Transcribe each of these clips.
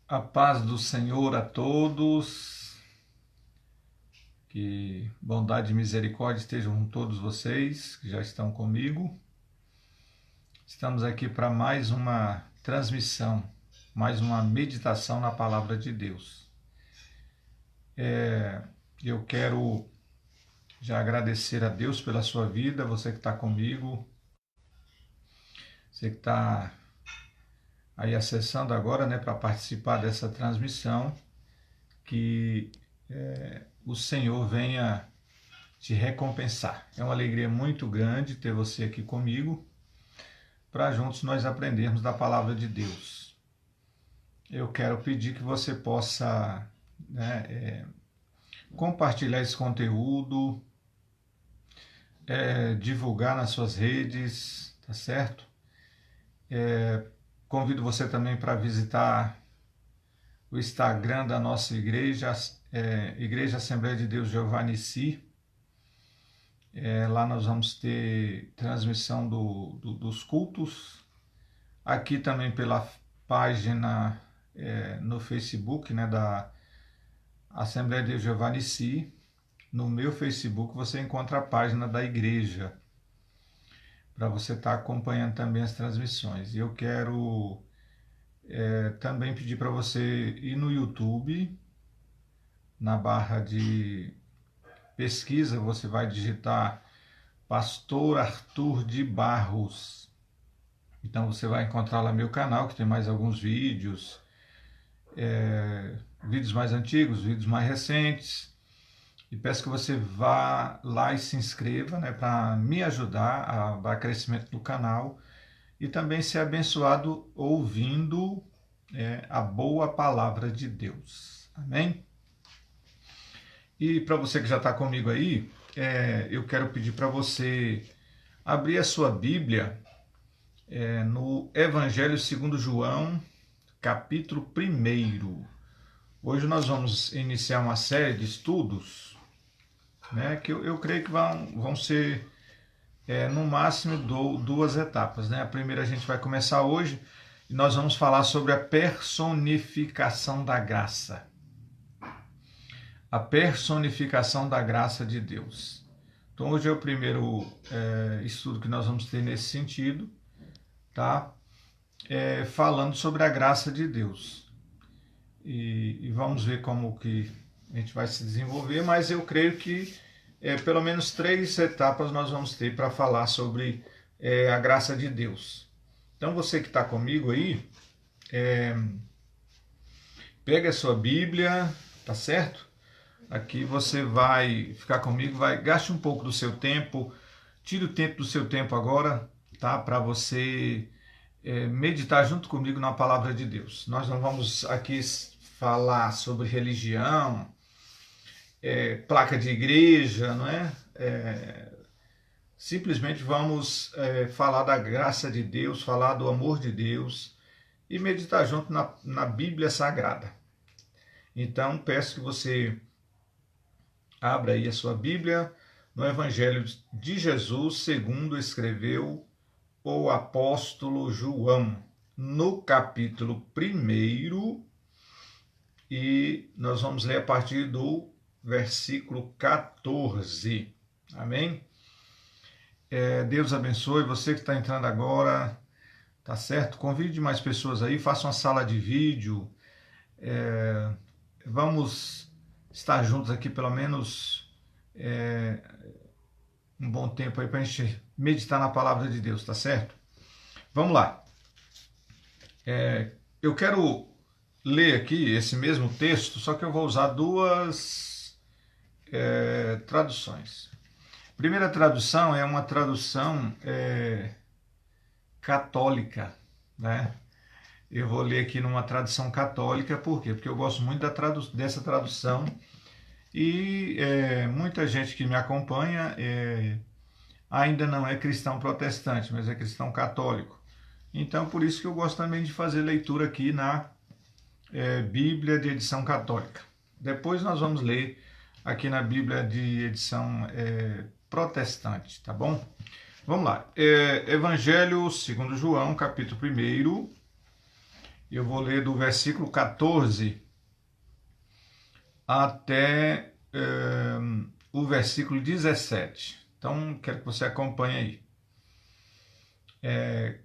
A paz do Senhor a todos, que bondade e misericórdia estejam com todos vocês que já estão comigo. Estamos aqui para mais uma transmissão, mais uma meditação na Palavra de Deus. Eu quero já agradecer a Deus pela sua vida, você que está comigo, você que está aí acessando agora, para participar dessa transmissão, que o Senhor venha te recompensar. É uma alegria muito grande ter você aqui comigo, para juntos nós aprendermos da palavra de Deus. Eu quero pedir que você possa compartilhar esse conteúdo, divulgar nas suas redes, tá certo? Convido você também para visitar o Instagram da nossa igreja, Igreja Assembleia de Deus Jeová Nissi. Lá nós vamos ter transmissão dos cultos. Aqui também pela página no Facebook, da Assembleia de Deus Jeová Nissi. No meu Facebook você encontra a página da igreja, para você estar acompanhando também as transmissões. E eu quero também pedir para você ir no YouTube, na barra de pesquisa, você vai digitar Pastor Arthur de Barros. Então você vai encontrar lá meu canal, que tem mais alguns vídeos, vídeos mais antigos, vídeos mais recentes. E peço que você vá lá e se inscreva, para me ajudar a dar crescimento no canal e também ser abençoado ouvindo a boa palavra de Deus. Amém? E para você que já está comigo aí, eu quero pedir para você abrir a sua Bíblia no Evangelho segundo João, capítulo 1. Hoje nós vamos iniciar uma série de estudos, que eu creio que vão ser no máximo duas etapas. A primeira a gente vai começar hoje e nós vamos falar sobre a personificação da graça. A personificação da graça de Deus. Então hoje é o primeiro estudo que nós vamos ter nesse sentido, tá? Falando sobre a graça de Deus. E vamos ver como que a gente vai se desenvolver, mas eu creio que pelo menos 3 etapas nós vamos ter para falar sobre a graça de Deus. Então você que está comigo aí, pega a sua Bíblia, tá certo? Aqui você vai ficar comigo, gaste um pouco do seu tempo, tire o tempo do seu tempo agora, tá? Para você meditar junto comigo na palavra de Deus. Nós não vamos aqui falar sobre religião, placa de igreja, não é? Simplesmente vamos falar da graça de Deus, falar do amor de Deus e meditar junto na Bíblia Sagrada. Então peço que você abra aí a sua Bíblia no Evangelho de Jesus, segundo escreveu o apóstolo João, no capítulo 1, e nós vamos ler a partir do versículo 14. Amém? Deus abençoe você que está entrando agora, tá certo? Convide mais pessoas aí, faça uma sala de vídeo. Vamos estar juntos aqui pelo menos um bom tempo aí para a gente meditar na palavra de Deus, tá certo? Vamos lá. Eu quero ler aqui esse mesmo texto, só que eu vou usar duas traduções. A primeira tradução é uma tradução católica, né? Eu vou ler aqui numa tradução católica, por quê? Porque eu gosto muito dessa tradução e muita gente que me acompanha ainda não é cristão protestante, mas é cristão católico. Então, por isso que eu gosto também de fazer leitura aqui na Bíblia de edição católica. Depois nós vamos ler aqui na Bíblia de edição protestante, tá bom? Vamos lá. Evangelho segundo João, capítulo 1. Eu vou ler do versículo 14 até o versículo 17. Então, quero que você acompanhe aí.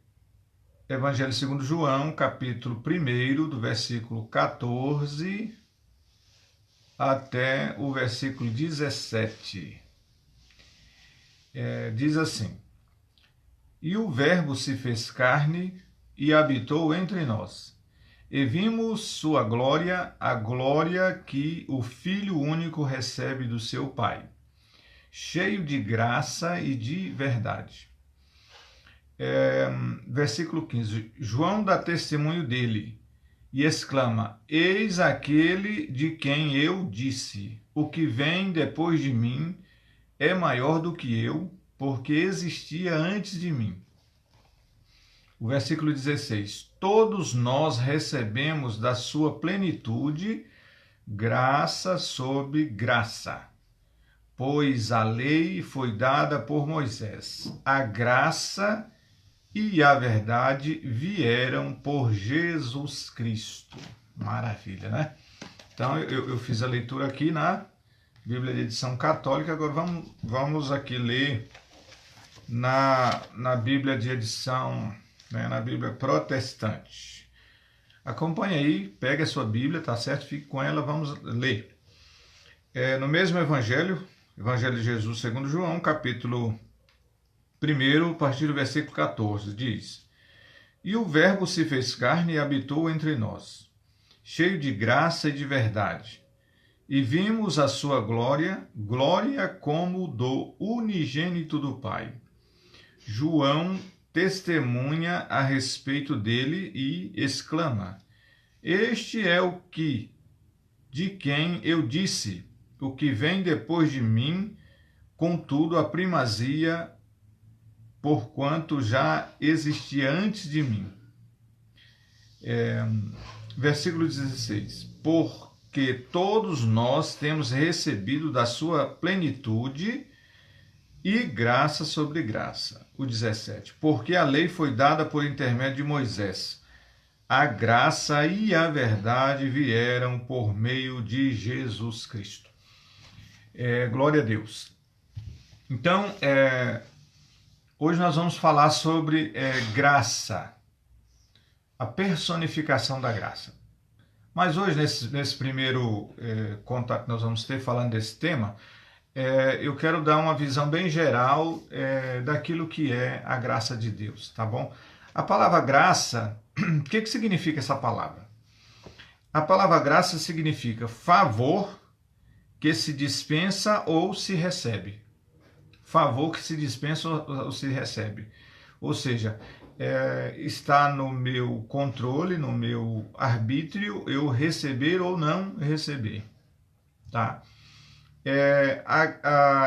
Evangelho segundo João, capítulo 1, do versículo 14 até o versículo 17. Diz assim: E o Verbo se fez carne e habitou entre nós. E vimos sua glória, a glória que o Filho único recebe do seu Pai, cheio de graça e de verdade. Versículo 15. João dá testemunho dele e exclama: Eis aquele de quem eu disse: O que vem depois de mim é maior do que eu, porque existia antes de mim. O versículo 16. Todos nós recebemos da sua plenitude graça sobre graça, pois a lei foi dada por Moisés. A graça e a verdade vieram por Jesus Cristo. Maravilha, né? Então, eu fiz a leitura aqui na Bíblia de edição católica. Agora vamos aqui ler na Bíblia de edição, né, na Bíblia protestante. Acompanhe aí, pegue a sua Bíblia, tá certo? Fique com ela, vamos ler. No mesmo Evangelho de Jesus segundo João, capítulo 1, a partir do versículo 14, diz: E o Verbo se fez carne e habitou entre nós, cheio de graça e de verdade. E vimos a sua glória, glória como do unigênito do Pai. João testemunha a respeito dele e exclama: Este é o que, de quem eu disse, o que vem depois de mim, contudo a primazia, porquanto já existia antes de mim. Versículo 16. Porque todos nós temos recebido da sua plenitude e graça sobre graça. O 17. Porque a lei foi dada por intermédio de Moisés. A graça e a verdade vieram por meio de Jesus Cristo. Glória a Deus. Então, hoje nós vamos falar sobre graça, a personificação da graça. Mas hoje, nesse primeiro contato que nós vamos ter falando desse tema, eu quero dar uma visão bem geral daquilo que é a graça de Deus, tá bom? A palavra graça, o que significa essa palavra? A palavra graça significa favor que se dispensa ou se recebe. Favor que se dispensa ou se recebe. Ou seja, está no meu controle, no meu arbítrio, eu receber ou não receber. Tá?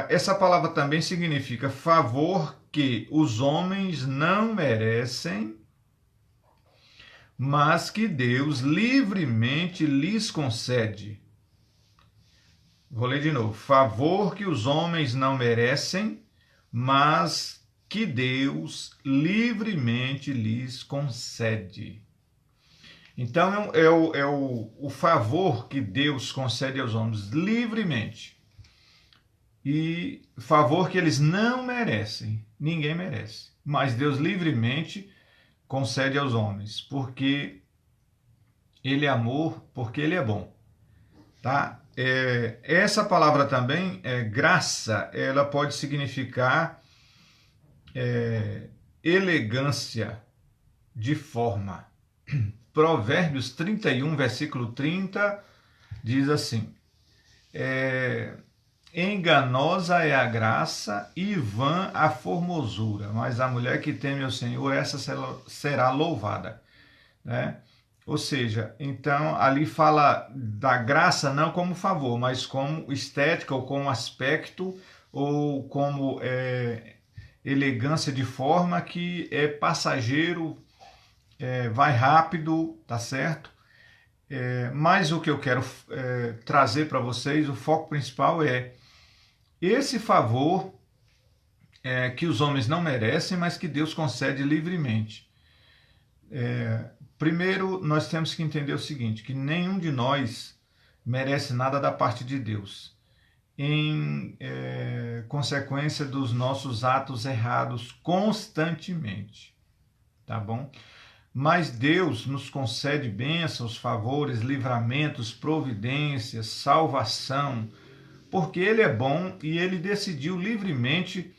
Essa palavra também significa favor que os homens não merecem, mas que Deus livremente lhes concede. Vou ler de novo. Favor que os homens não merecem, mas que Deus livremente lhes concede. Então, é o favor que Deus concede aos homens livremente. E favor que eles não merecem. Ninguém merece. Mas Deus livremente concede aos homens. Porque Ele é amor, porque Ele é bom. Tá? Essa palavra também, graça, ela pode significar elegância de forma. Provérbios 31, versículo 30, diz assim: enganosa é a graça e vã a formosura, mas a mulher que teme ao Senhor, essa será louvada. Né? Ou seja, então ali fala da graça não como favor, mas como estética, ou como aspecto, ou como elegância de forma que é passageiro, vai rápido, tá certo? Mas o que eu quero trazer para vocês, o foco principal é esse favor que os homens não merecem, mas que Deus concede livremente. primeiro nós temos que entender o seguinte, que nenhum de nós merece nada da parte de Deus, em consequência dos nossos atos errados constantemente, tá bom? Mas Deus nos concede bênçãos, favores, livramentos, providências, salvação, porque Ele é bom e Ele decidiu livremente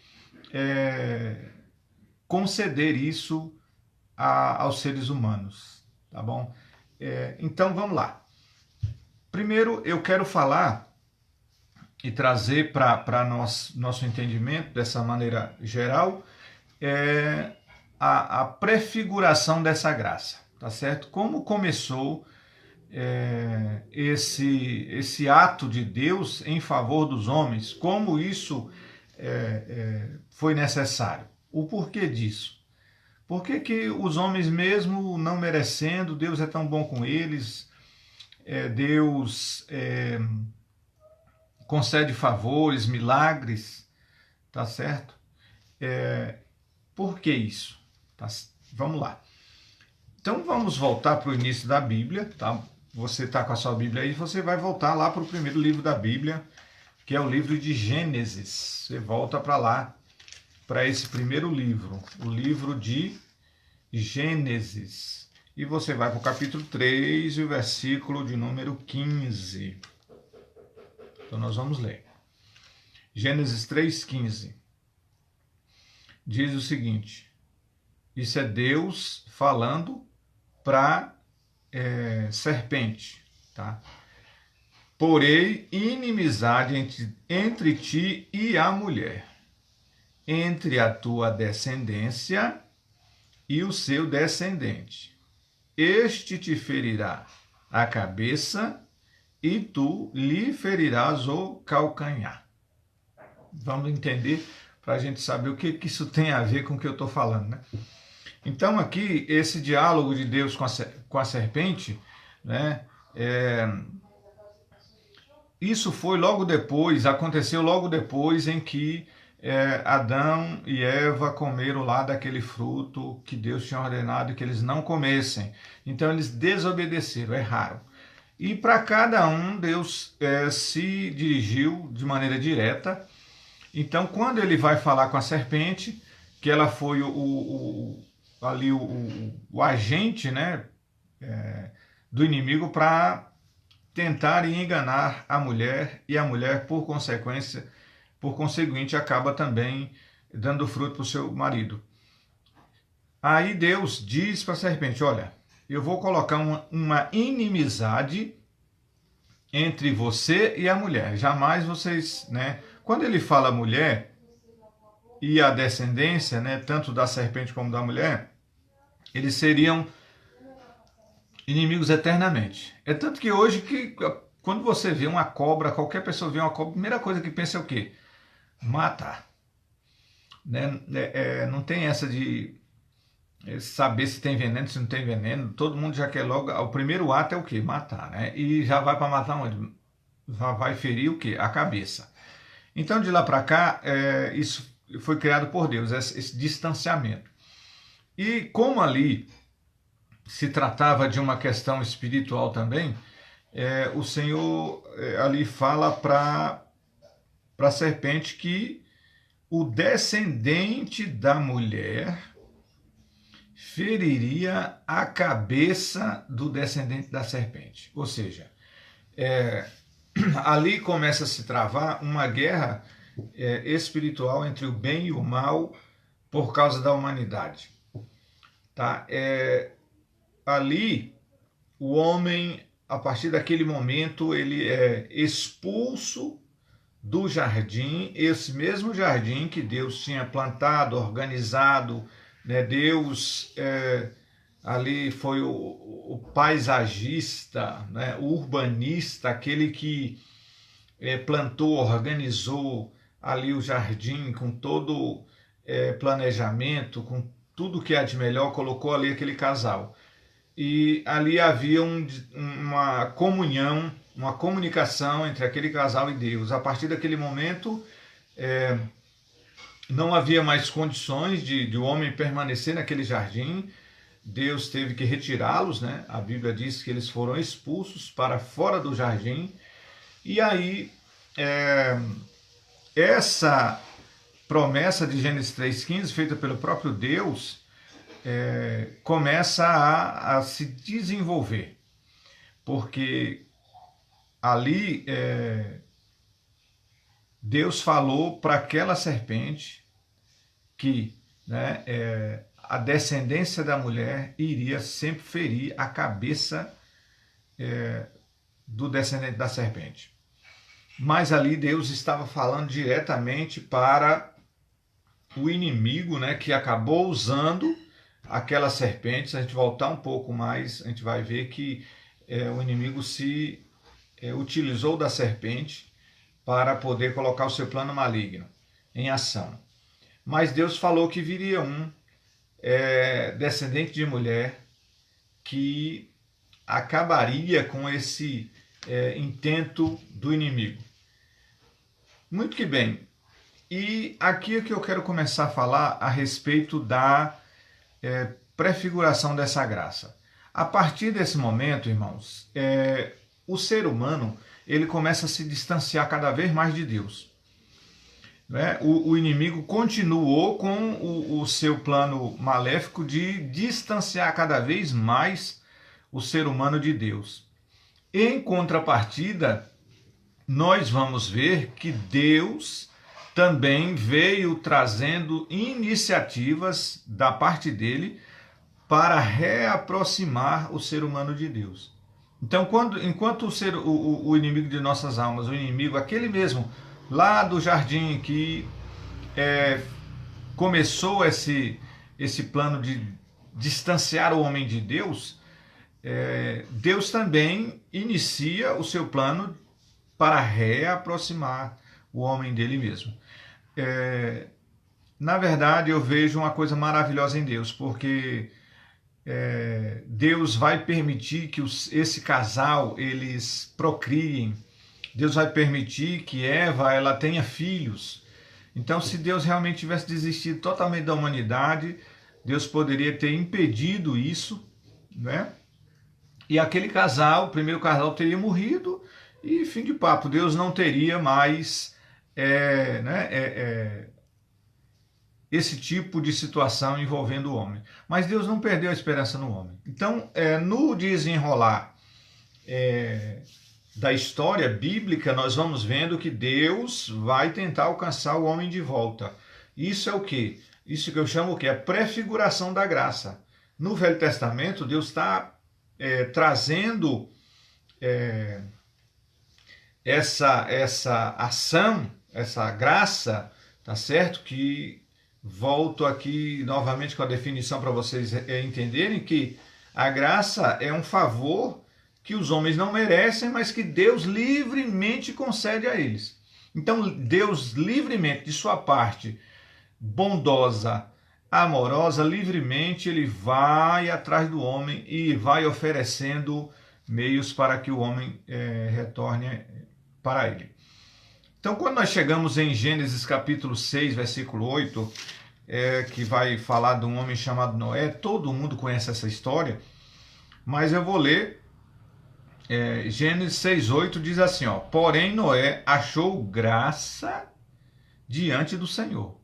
conceder isso aos seres humanos, tá bom? Então vamos lá. Primeiro eu quero falar e trazer para nosso entendimento, dessa maneira geral, a prefiguração dessa graça, tá certo? Como começou esse ato de Deus em favor dos homens, como isso foi necessário. O porquê disso? Por que os homens, mesmo não merecendo, Deus é tão bom com eles, Deus concede favores, milagres, tá certo? Por que isso? Tá, vamos lá. Então vamos voltar para o início da Bíblia, tá? Você está com a sua Bíblia aí, você vai voltar lá para o primeiro livro da Bíblia, que é o livro de Gênesis. Você volta para lá, para esse primeiro livro, o livro de Gênesis. E você vai para o capítulo 3 e o versículo de número 15. Então nós vamos ler. Gênesis 3,15. Diz o seguinte, isso é Deus falando para serpente, tá? Porém, inimizade entre ti e a mulher, entre a tua descendência e o seu descendente. Este te ferirá a cabeça e tu lhe ferirás o calcanhar. Vamos entender para a gente saber o que isso tem a ver com o que eu estou falando, né? Então aqui, esse diálogo de Deus com a serpente, né, isso foi logo depois, aconteceu logo depois em que Adão e Eva comeram lá daquele fruto que Deus tinha ordenado que eles não comessem. Então eles desobedeceram, erraram. E para cada um, Deus se dirigiu de maneira direta. Então, quando ele vai falar com a serpente, que ela foi o agente, né, do inimigo para tentar enganar a mulher, e a mulher, por conseguinte, acaba também dando fruto para o seu marido. Aí Deus diz para a serpente, olha, eu vou colocar uma inimizade entre você e a mulher. Jamais vocês, né? Quando ele fala mulher e a descendência, né, tanto da serpente como da mulher, eles seriam inimigos eternamente. É tanto que hoje, quando você vê uma cobra, qualquer pessoa vê uma cobra, a primeira coisa que pensa é o quê? Matar. Né? Não tem essa de saber se tem veneno, se não tem veneno. Todo mundo já quer logo. O primeiro ato é o quê? Matar. Né? E já vai para matar onde? Vai ferir o quê? A cabeça. Então, de lá para cá, isso foi criado por Deus, esse distanciamento. E como ali se tratava de uma questão espiritual também, o Senhor ali fala para a serpente que o descendente da mulher feriria a cabeça do descendente da serpente. Ou seja, ali começa a se travar uma guerra espiritual entre o bem e o mal por causa da humanidade. Tá? Ali, o homem, a partir daquele momento, ele é expulso do jardim, esse mesmo jardim que Deus tinha plantado, organizado, né? Deus ali foi o paisagista, né? O urbanista, aquele que plantou, organizou ali o jardim com todo planejamento, com tudo que há de melhor, colocou ali aquele casal. E ali havia uma comunhão, uma comunicação entre aquele casal e Deus. A partir daquele momento, não havia mais condições de o homem permanecer naquele jardim, Deus teve que retirá-los, né? A Bíblia diz que eles foram expulsos para fora do jardim. E aí, essa promessa de Gênesis 3,15, feita pelo próprio Deus, começa a se desenvolver. Porque ali Deus falou para aquela serpente que, né, a descendência da mulher iria sempre ferir a cabeça do descendente da serpente. Mas ali Deus estava falando diretamente para o inimigo, né, que acabou usando aquela serpente. Se a gente voltar um pouco mais, a gente vai ver que o inimigo se utilizou da serpente para poder colocar o seu plano maligno em ação. Mas Deus falou que viria um descendente de mulher que acabaria com esse intento do inimigo. Muito que bem. E aqui é que eu quero começar a falar a respeito da prefiguração dessa graça. A partir desse momento, irmãos, o ser humano ele começa a se distanciar cada vez mais de Deus. O inimigo continuou com o seu plano maléfico de distanciar cada vez mais o ser humano de Deus. Em contrapartida, nós vamos ver que Deus também veio trazendo iniciativas da parte dele para reaproximar o ser humano de Deus. Então, enquanto o inimigo de nossas almas, o inimigo, aquele mesmo lá do jardim que começou esse plano de distanciar o homem de Deus, Deus também inicia o seu plano para reaproximar o homem dele mesmo. Na verdade, eu vejo uma coisa maravilhosa em Deus, porque Deus vai permitir que esse casal eles procriem. Deus vai permitir que Eva ela tenha filhos. Então, se Deus realmente tivesse desistido totalmente da humanidade, Deus poderia ter impedido isso, né? E aquele casal, o primeiro casal, teria morrido e fim de papo. Deus não teria mais esse tipo de situação envolvendo o homem. Mas Deus não perdeu a esperança no homem. Então, no desenrolar da história bíblica, nós vamos vendo que Deus vai tentar alcançar o homem de volta. Isso é o quê? Isso que eu chamo o quê? A prefiguração da graça. No Velho Testamento, Deus está trazendo essa ação, essa graça, tá certo? Que volto aqui novamente com a definição para vocês entenderem que a graça é um favor que os homens não merecem, mas que Deus livremente concede a eles. Então, Deus livremente, de sua parte, bondosa, amorosa, livremente, ele vai atrás do homem e vai oferecendo meios para que o homem retorne para ele. Então, quando nós chegamos em Gênesis capítulo 6, versículo 8, que vai falar de um homem chamado Noé, todo mundo conhece essa história, mas eu vou ler. Gênesis 6,8 diz assim, ó: porém Noé achou graça diante do Senhor.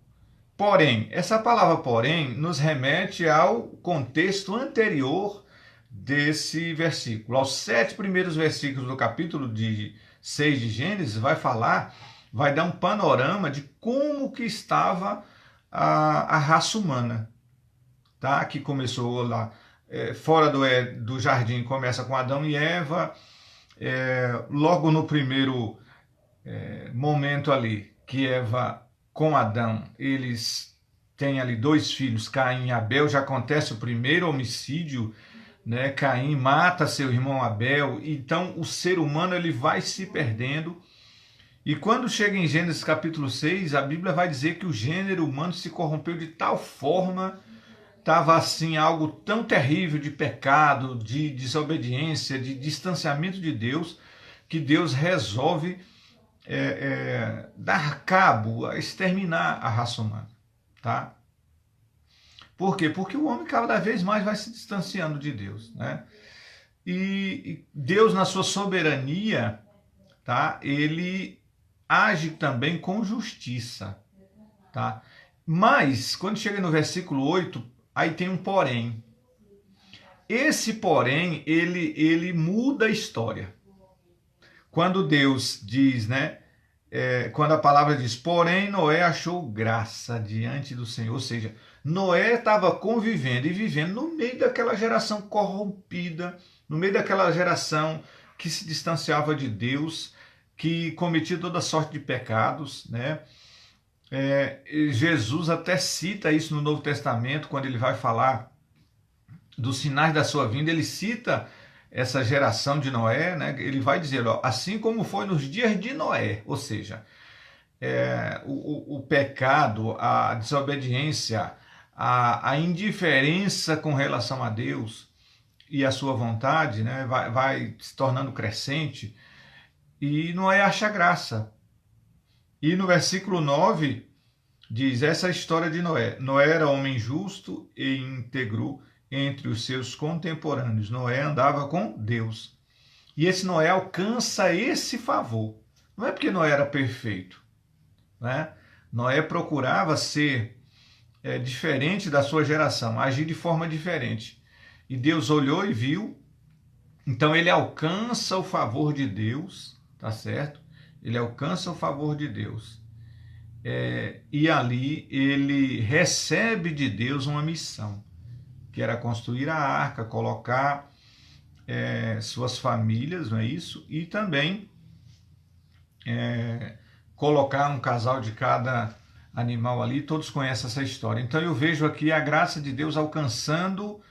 Porém, essa palavra porém nos remete ao contexto anterior desse versículo. Aos 7 primeiros versículos do capítulo 6 de Gênesis vai dar um panorama de como que estava a raça humana, tá? Que começou lá fora do jardim, começa com Adão e Eva. Logo no primeiro momento ali, que Eva com Adão, eles têm ali 2 filhos, Caim e Abel, já acontece o primeiro homicídio, né? Caim mata seu irmão Abel. Então o ser humano ele vai se perdendo. E quando chega em Gênesis capítulo 6, a Bíblia vai dizer que o gênero humano se corrompeu de tal forma, estava assim algo tão terrível de pecado, de desobediência, de distanciamento de Deus, que Deus resolve dar cabo, exterminar a raça humana, tá? Por quê? Porque o homem cada vez mais vai se distanciando de Deus, né? E Deus, na sua soberania, tá? Ele age também com justiça, tá? Mas, quando chega no versículo 8, aí tem um porém. Esse porém, ele muda a história. Quando Deus diz, né? Quando a palavra diz, porém Noé achou graça diante do Senhor, ou seja, Noé estava convivendo e vivendo no meio daquela geração corrompida, no meio daquela geração que se distanciava de Deus, que cometia toda sorte de pecados, né? Jesus até cita isso no Novo Testamento, quando ele vai falar dos sinais da sua vinda, ele cita essa geração de Noé, né? Ele vai dizer, ó, assim como foi nos dias de Noé, ou seja, o pecado, a desobediência, a indiferença com relação a Deus e a sua vontade, né? Vai se tornando crescente, e Noé acha graça. E no versículo 9 diz, essa é a história de Noé. Noé era homem justo e íntegro entre os seus contemporâneos. Noé andava com Deus. E esse Noé alcança esse favor. Não é porque Noé era perfeito, né? Noé procurava ser diferente da sua geração, agir de forma diferente. E Deus olhou e viu. Então ele alcança o favor de Deus, tá certo? Ele alcança o favor de Deus. E ali ele recebe de Deus uma missão, que era construir a arca, colocar suas famílias, não é isso? E também colocar um casal de cada animal ali. Todos conhecem essa história. Então eu vejo aqui a graça de Deus alcançando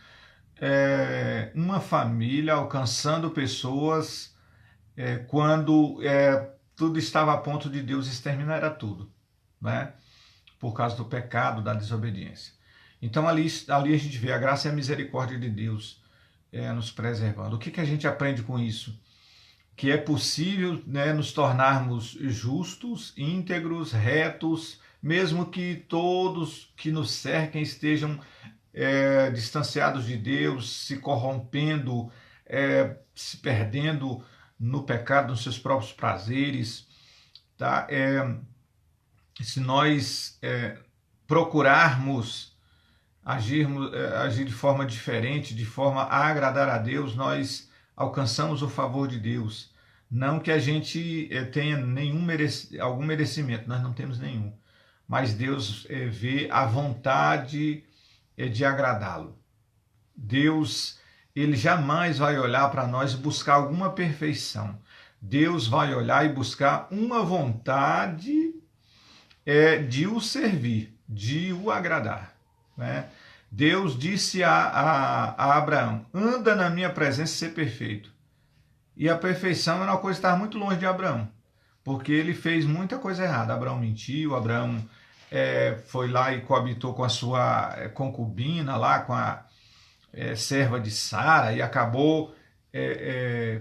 uma família, alcançando pessoas quando tudo estava a ponto de Deus exterminar tudo, né? Por causa do pecado, da desobediência. Então ali a gente vê a graça e a misericórdia de Deus nos preservando. O que a gente aprende com isso? Que é possível, né, nos tornarmos justos, íntegros, retos, mesmo que todos que nos cerquem estejam distanciados de Deus, se corrompendo, se perdendo no pecado, nos seus próprios prazeres, tá? Se nós procurarmos agir de forma diferente, de forma a agradar a Deus, nós alcançamos o favor de Deus. Não que a gente tenha algum merecimento, nós não temos nenhum. Mas Deus vê a vontade de agradá-lo. Deus, ele jamais vai olhar para nós e buscar alguma perfeição. Deus vai olhar e buscar uma vontade de o servir, de o agradar, né? Deus disse a Abraão, anda na minha presença e ser perfeito. E a perfeição era uma coisa que estava muito longe de Abraão, porque ele fez muita coisa errada. Abraão mentiu, Abraão foi lá e coabitou com a sua concubina, lá com a serva de Sara, e acabou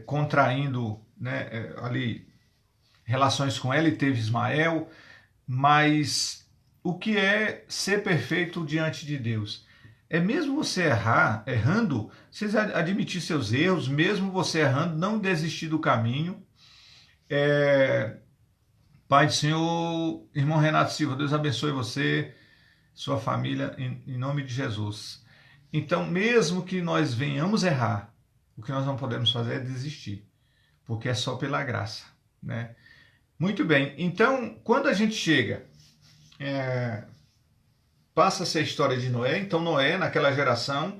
contraindo, né, ali relações com ela, e teve Ismael. Mas o que é ser perfeito diante de Deus? É mesmo você errando, você admitir seus erros, mesmo você errando, não desistir do caminho. Pai do Senhor, irmão Renato Silva, Deus abençoe você, sua família, em nome de Jesus. Então, mesmo que nós venhamos errar, o que nós não podemos fazer é desistir, porque é só pela graça, né? Muito bem, então, quando a gente chega, passa-se a história de Noé. Então Noé, naquela geração,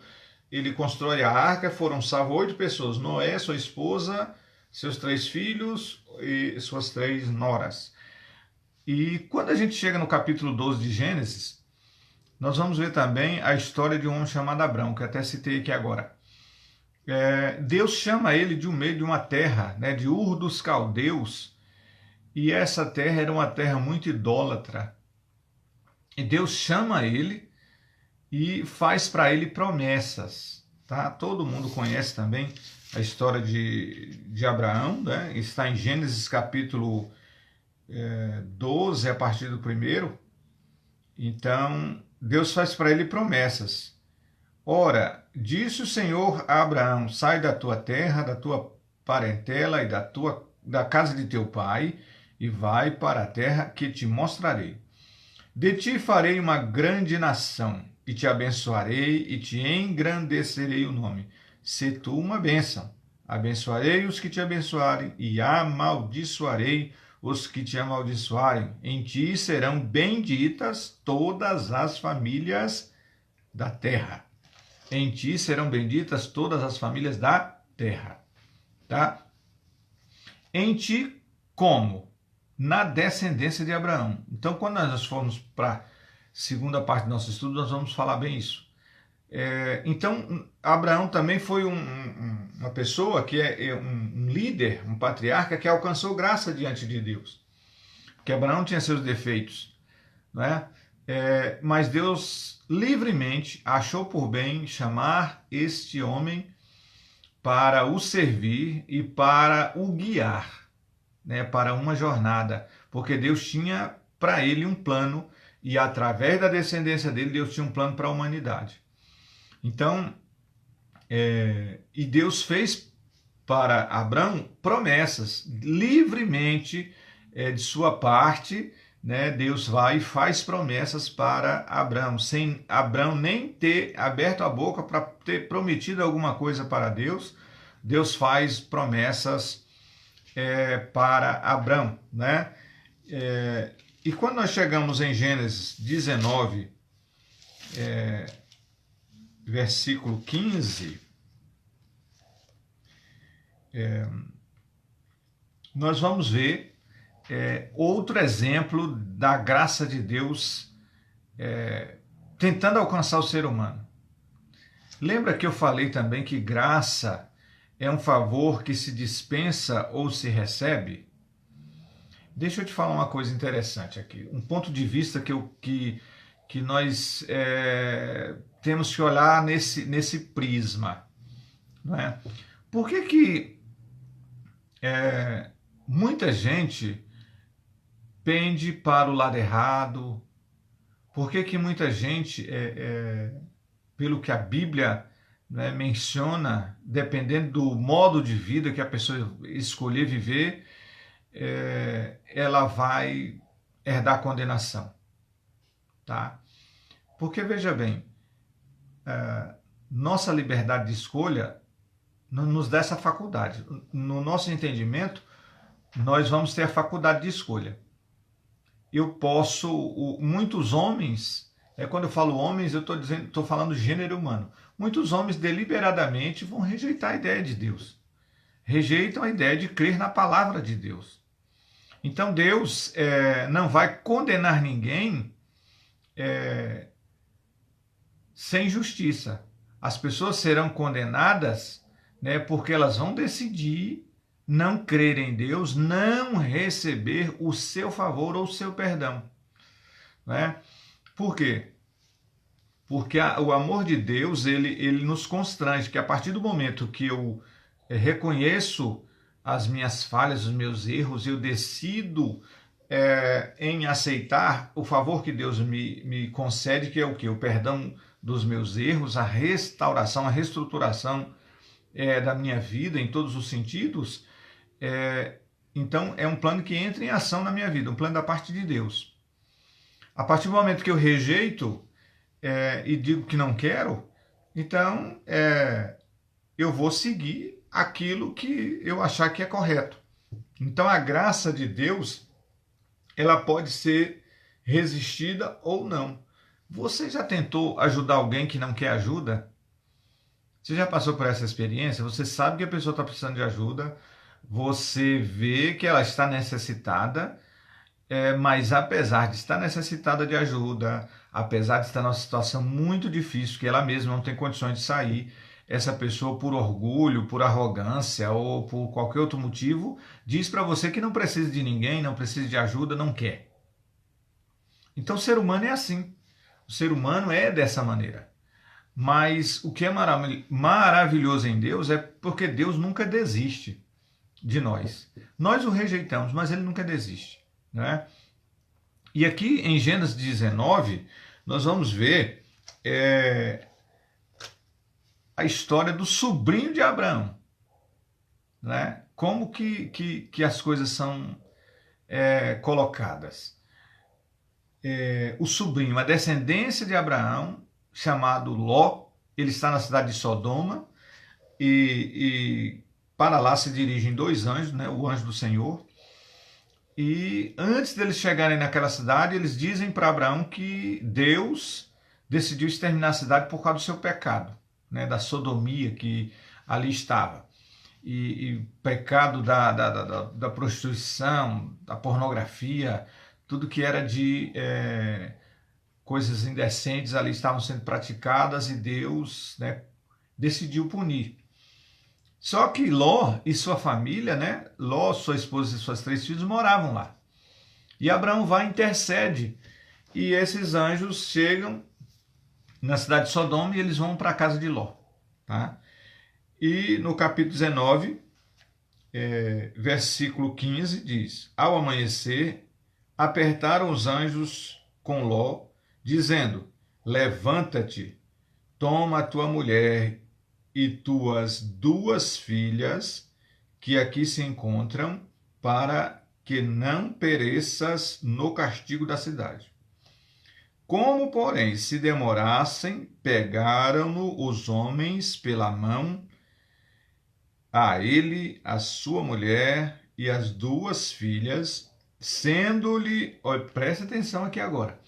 ele constrói a arca, foram salvos 8 pessoas, Noé, sua esposa, seus 3 filhos e suas 3 noras. E quando a gente chega no capítulo 12 de Gênesis, nós vamos ver também a história de um homem chamado Abrão, que até citei aqui agora. Deus chama ele de um meio de uma terra, né, de Ur dos Caldeus, e essa terra era uma terra muito idólatra. E Deus chama ele e faz para ele promessas, tá? Todo mundo conhece também a história de Abraão, né? Está em Gênesis capítulo 12, a partir do 1º. Então, Deus faz para ele promessas. Ora, disse o Senhor a Abraão: sai da tua terra, da tua parentela e da casa de teu pai, e vai para a terra que te mostrarei. De ti farei uma grande nação, e te abençoarei e te engrandecerei o nome. Se tu uma bênção, abençoarei os que te abençoarem e amaldiçoarei os que te amaldiçoarem. Em ti serão benditas todas as famílias da terra. Em ti serão benditas todas as famílias da terra. Tá? Em ti, como? Na descendência de Abraão. Então, quando nós formos para a segunda parte do nosso estudo, nós vamos falar bem isso. Então, Abraão também foi uma pessoa que é um líder, um patriarca que alcançou graça diante de Deus. Porque Abraão tinha seus defeitos, não é? Mas Deus livremente achou por bem chamar este homem para o servir e para o guiar, né, para uma jornada, porque Deus tinha para ele um plano e através da descendência dele Deus tinha um plano para a humanidade. Então, e Deus fez para Abraão promessas livremente de sua parte, né? Deus vai e faz promessas para Abraão, sem Abraão nem ter aberto a boca para ter prometido alguma coisa para Deus. Deus faz promessas para Abraão, né? E quando nós chegamos em Gênesis 19, versículo 15, nós vamos ver outro exemplo da graça de Deus tentando alcançar o ser humano. Lembra que eu falei também que graça é um favor que se dispensa ou se recebe? Deixa eu te falar uma coisa interessante aqui, um ponto de vista que nós temos que olhar nesse prisma, não é? Por que muita gente pende para o lado errado? Por que muita gente, pelo que a Bíblia, né, menciona, dependendo do modo de vida que a pessoa escolher viver, ela vai herdar condenação, tá? Porque, veja bem, nossa liberdade de escolha nos dá essa faculdade. No nosso entendimento, nós vamos ter a faculdade de escolha. Eu posso, muitos homens, quando eu falo homens, eu estou falando gênero humano. Muitos homens deliberadamente vão rejeitar a ideia de Deus. Rejeitam a ideia de crer na palavra de Deus. Então Deus não vai condenar ninguém sem justiça. As pessoas serão condenadas, né, porque elas vão decidir não crer em Deus, não receber o seu favor ou o seu perdão, né? Por quê? Porque o amor de Deus, ele nos constrange, que a partir do momento que eu reconheço as minhas falhas, os meus erros, eu decido em aceitar o favor que Deus me concede, que é o quê? O perdão dos meus erros, a restauração, a reestruturação da minha vida em todos os sentidos. Então é um plano que entra em ação na minha vida, um plano da parte de Deus. A partir do momento que eu rejeito e digo que não quero, então eu vou seguir aquilo que eu achar que é correto. Então a graça de Deus, ela pode ser resistida ou não. Você já tentou ajudar alguém que não quer ajuda? Você já passou por essa experiência? Você sabe que a pessoa está precisando de ajuda, você vê que ela está necessitada, mas apesar de estar necessitada de ajuda, apesar de estar numa situação muito difícil, que ela mesma não tem condições de sair, essa pessoa, por orgulho, por arrogância ou por qualquer outro motivo, diz para você que não precisa de ninguém, não precisa de ajuda, não quer. Então o ser humano é assim. O ser humano é dessa maneira. Mas o que é maravilhoso em Deus é porque Deus nunca desiste de nós. Nós o rejeitamos, mas ele nunca desiste, né? E aqui em Gênesis 19, nós vamos ver a história do sobrinho de Abraão, né? Como que as coisas são colocadas. O sobrinho, a descendência de Abraão, chamado Ló, ele está na cidade de Sodoma, e para lá se dirigem dois anjos, né? O anjo do Senhor. E antes deles chegarem naquela cidade, eles dizem para Abraão que Deus decidiu exterminar a cidade por causa do seu pecado, né? Da sodomia que ali estava. E pecado da prostituição, da pornografia, tudo que era de coisas indecentes ali estavam sendo praticadas e Deus, né, decidiu punir. Só que Ló e sua família, né, Ló, sua esposa e suas 3 filhos moravam lá. E Abraão vai e intercede. E esses anjos chegam na cidade de Sodoma e eles vão para a casa de Ló. Tá? E no capítulo 19, versículo 15, diz: Ao amanhecer, apertaram os anjos com Ló, dizendo: Levanta-te, toma a tua mulher e tuas 2 filhas, que aqui se encontram, para que não pereças no castigo da cidade. Como, porém, se demorassem, pegaram-no os homens pela mão, a ele, a sua mulher e as 2 filhas, sendo-lhe, preste atenção aqui agora,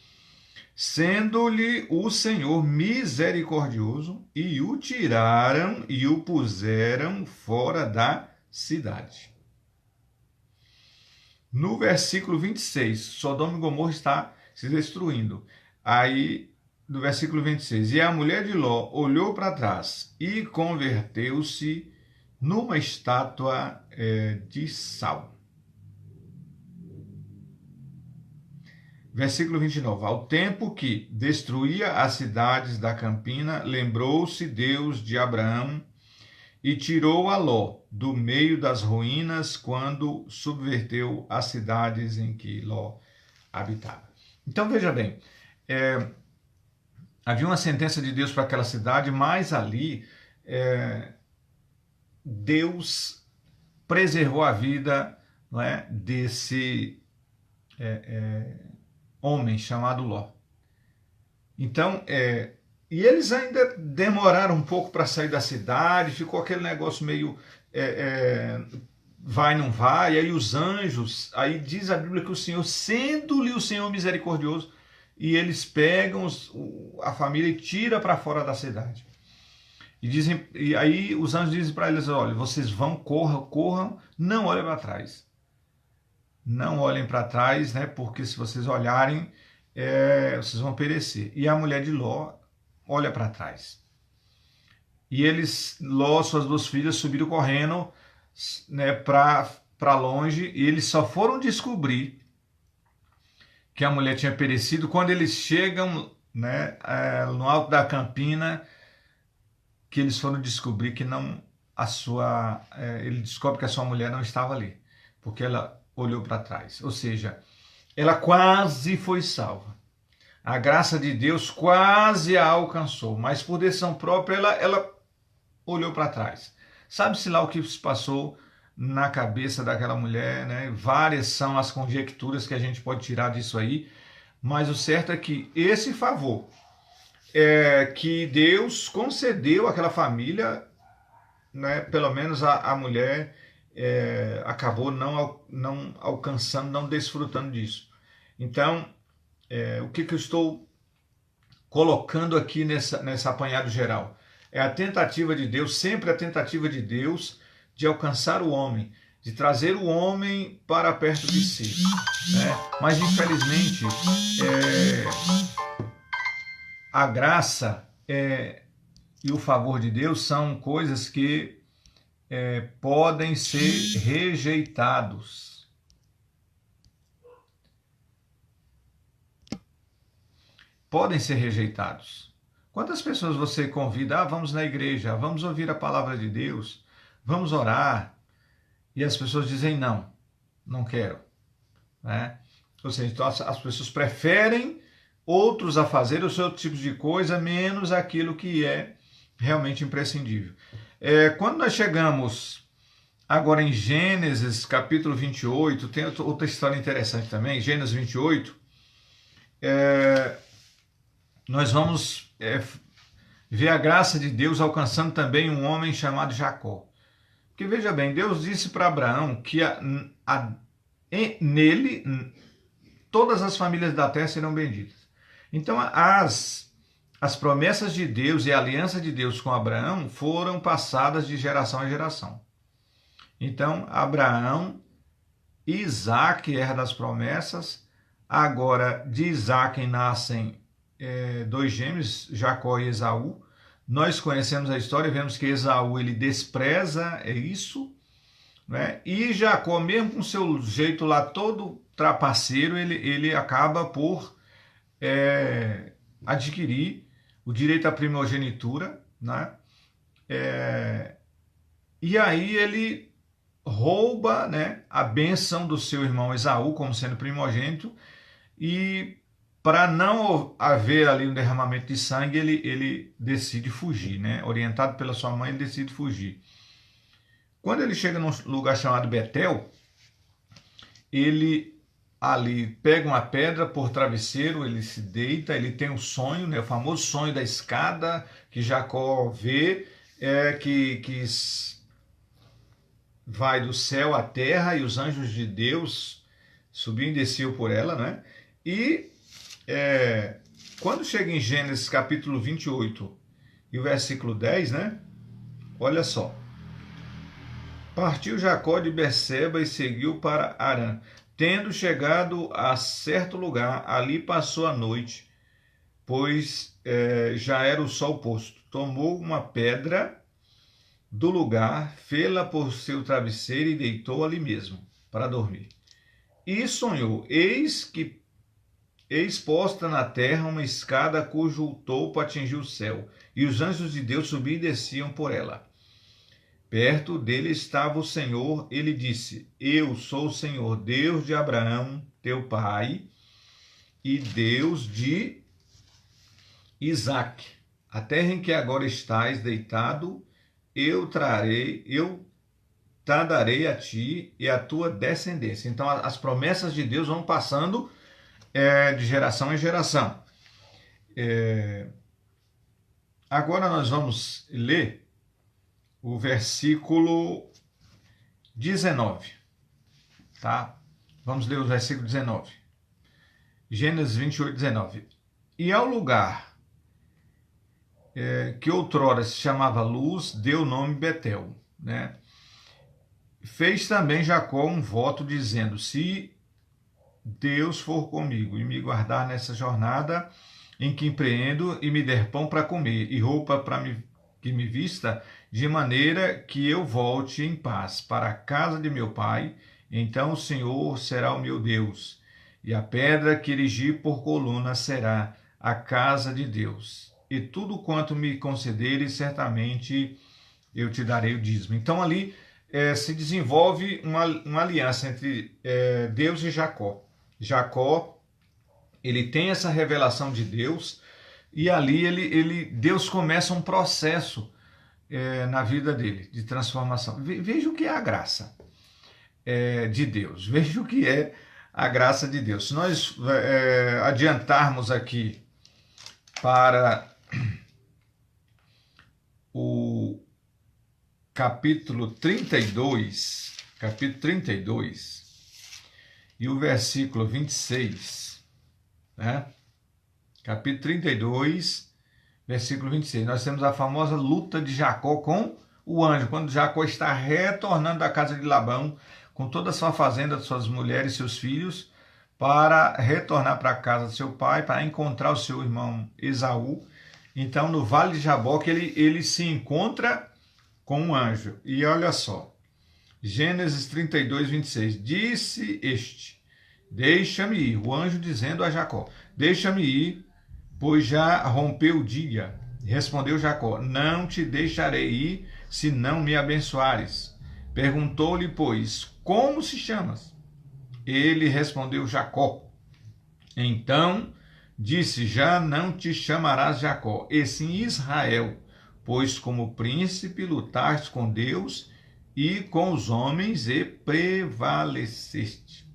sendo-lhe o Senhor misericordioso, e o tiraram e o puseram fora da cidade. No versículo 26, Sodoma e Gomorra está se destruindo. Aí, no versículo 26, e a mulher de Ló olhou para trás e converteu-se numa estátua de sal. Versículo 29. Ao tempo que destruía as cidades da campina, lembrou-se Deus de Abraão e tirou a Ló do meio das ruínas quando subverteu as cidades em que Ló habitava. Então veja bem, havia uma sentença de Deus para aquela cidade, mas ali Deus preservou a vida, não é, desse homem chamado Ló. Então, e eles ainda demoraram um pouco para sair da cidade, ficou aquele negócio meio vai, não vai, e aí os anjos, aí diz a Bíblia que o Senhor, sendo-lhe o Senhor misericordioso, e eles pegam a família e tiram para fora da cidade. E aí os anjos dizem para eles: olha, vocês vão, corram, não olhem para trás. Não olhem para trás, né? Porque se vocês olharem, vocês vão perecer. E a mulher de Ló olha para trás. E Ló, suas 2 filhas, subiram correndo, né, para longe, e eles só foram descobrir que a mulher tinha perecido quando eles chegam, né, no alto da campina, que eles foram descobrir que não ele descobre que a sua mulher não estava ali, porque ela olhou para trás. Ou seja, ela quase foi salva. A graça de Deus quase a alcançou, mas por decisão própria ela olhou para trás. Sabe-se lá o que se passou na cabeça daquela mulher, né? Várias são as conjecturas que a gente pode tirar disso aí, mas o certo é que esse favor que Deus concedeu àquela família, né? Pelo menos a mulher acabou não alcançando, não desfrutando disso. Então, o que eu estou colocando aqui nessa apanhado geral? É a tentativa de Deus, sempre a tentativa de Deus de alcançar o homem, de trazer o homem para perto de si. Né? Mas, infelizmente, a graça e o favor de Deus são coisas que podem ser rejeitados. Podem ser rejeitados. Quantas pessoas você convida? Vamos na igreja, vamos ouvir a palavra de Deus, vamos orar. E as pessoas dizem não quero. Né? Ou seja, então as pessoas preferem outros a fazer o seu tipo de coisa, menos aquilo que é realmente imprescindível. Quando nós chegamos agora em Gênesis capítulo 28, tem outra história interessante também, Gênesis 28, nós vamos ver a graça de Deus alcançando também um homem chamado Jacó. Porque veja bem, Deus disse para Abraão que nele todas as famílias da terra serão benditas. Então as promessas de Deus e a aliança de Deus com Abraão foram passadas de geração em geração. Então Abraão, Isaac herda das promessas. Agora de Isaac nascem dois gêmeos, Jacó e Esaú. Nós conhecemos a história e vemos que Esaú ele despreza isso, né? E Jacó, mesmo com seu jeito lá todo trapaceiro, ele acaba por adquirir o direito à primogenitura, né? E aí ele rouba, né, a bênção do seu irmão Esaú como sendo primogênito, e para não haver ali um derramamento de sangue, ele decide fugir, né? Orientado pela sua mãe, ele decide fugir. Quando ele chega num lugar chamado Betel, ele ali pega uma pedra por travesseiro, ele se deita, ele tem um sonho, né? O famoso sonho da escada que Jacó vê, que vai do céu à terra e os anjos de Deus subiam e desciam por ela, né? E quando chega em Gênesis capítulo 28 e o versículo 10, né? Olha só. Partiu Jacó de Berseba e seguiu para Harã. Tendo chegado a certo lugar, ali passou a noite, pois já era o sol posto. Tomou uma pedra do lugar, fê-la por seu travesseiro e deitou ali mesmo, para dormir. E sonhou, eis posta na terra uma escada cujo topo atingiu o céu, e os anjos de Deus subiam e desciam por ela. Perto dele estava o Senhor, ele disse: Eu sou o Senhor, Deus de Abraão, teu pai, e Deus de Isaque. A terra em que agora estás deitado, eu darei a ti e a tua descendência. Então as promessas de Deus vão passando de geração em geração. Agora nós vamos ler o versículo 19, tá? Vamos ler o versículo 19. Gênesis 28, 19. E ao lugar que outrora se chamava Luz, deu o nome Betel, né? Fez também Jacó um voto dizendo: se Deus for comigo e me guardar nessa jornada em que empreendo e me der pão para comer e roupa que me vista, de maneira que eu volte em paz para a casa de meu pai, então o Senhor será o meu Deus, e a pedra que erigi por coluna será a casa de Deus. E tudo quanto me concederes, certamente eu te darei o dízimo. Então ali se desenvolve uma aliança entre Deus e Jacó. Jacó, ele tem essa revelação de Deus, e ali Deus começa um processo na vida dele, de transformação. Veja o que é a graça de Deus, veja o que é a graça de Deus. Se nós adiantarmos aqui para o capítulo 32, e o versículo 26, né? Capítulo 32, versículo 26. Nós temos a famosa luta de Jacó com o anjo, quando Jacó está retornando da casa de Labão, com toda a sua fazenda, suas mulheres e seus filhos, para retornar para a casa de seu pai, para encontrar o seu irmão Esaú. Então, no Vale de Jaboque, ele se encontra com um anjo. E olha só, Gênesis 32, 26. Disse este: deixa-me ir. O anjo dizendo a Jacó: deixa-me ir, pois já rompeu o dia. Respondeu Jacó: não te deixarei ir, se não me abençoares. Perguntou-lhe, pois, como se chamas? Ele respondeu: Jacó. Então disse: já não te chamarás Jacó, e sim Israel, pois como príncipe lutaste com Deus e com os homens e prevaleceste.